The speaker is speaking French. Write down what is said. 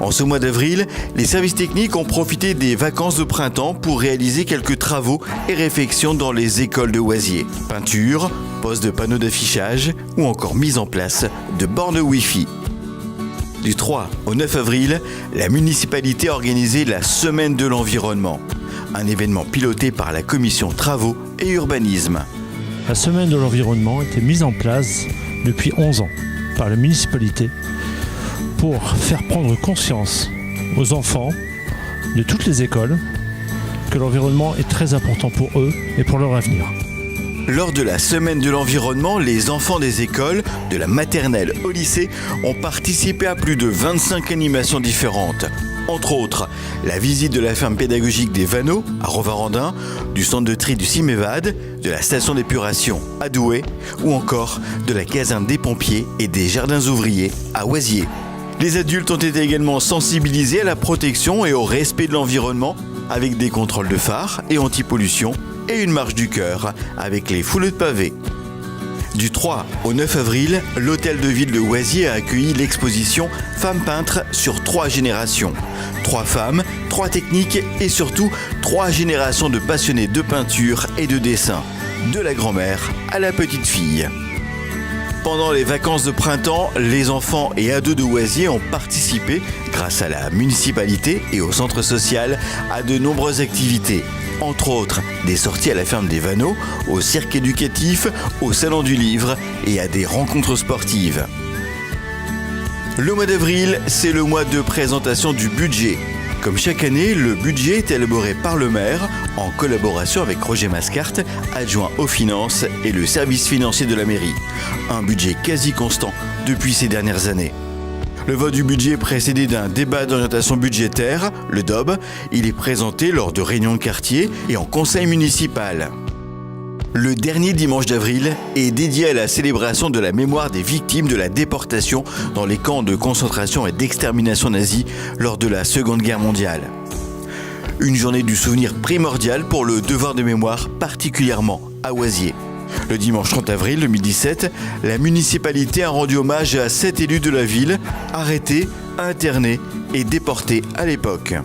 En ce mois d'avril, les services techniques ont profité des vacances de printemps pour réaliser quelques travaux et réfections dans les écoles de Oisier. Peinture, pose de panneaux d'affichage ou encore mise en place de bornes Wi-Fi. Du 3 au 9 avril, la municipalité a organisé la Semaine de l'environnement, un événement piloté par la commission Travaux et Urbanisme. La Semaine de l'environnement a été mise en place depuis 11 ans par la municipalité pour faire prendre conscience aux enfants de toutes les écoles que l'environnement est très important pour eux et pour leur avenir. Lors de la Semaine de l'environnement, les enfants des écoles, de la maternelle au lycée, ont participé à plus de 25 animations différentes. Entre autres, la visite de la ferme pédagogique des Vanneaux à Rovarandin, du centre de tri du Cimévade, de la station d'épuration à Douai ou encore de la caserne des pompiers et des jardins ouvriers à Oisier. Les adultes ont été également sensibilisés à la protection et au respect de l'environnement avec des contrôles de phare et anti-pollution et une marche du cœur avec les foulées de pavés. Du 3 au 9 avril, l'hôtel de ville de Oisier a accueilli l'exposition Femmes peintres sur 3 générations. 3 femmes, 3 techniques et surtout 3 générations de passionnés de peinture et de dessin, de la grand-mère à la petite fille. Pendant les vacances de printemps, les enfants et ados de Oisier ont participé, grâce à la municipalité et au centre social, à de nombreuses activités. Entre autres, des sorties à la ferme des Vanneaux, au cirque éducatif, au salon du livre et à des rencontres sportives. Le mois d'avril, c'est le mois de présentation du budget. Comme chaque année, le budget est élaboré par le maire en collaboration avec Roger Mascart, adjoint aux finances et le service financier de la mairie. Un budget quasi constant depuis ces dernières années. Le vote du budget est précédé d'un débat d'orientation budgétaire, le DOB. Il est présenté lors de réunions de quartier et en conseil municipal. Le dernier dimanche d'avril est dédié à la célébration de la mémoire des victimes de la déportation dans les camps de concentration et d'extermination nazis lors de la Seconde Guerre mondiale. Une journée du souvenir primordial pour le devoir de mémoire, particulièrement à Oisier. Le dimanche 30 avril 2017, la municipalité a rendu hommage à 7 élus de la ville, arrêtés, internés et déportés à l'époque.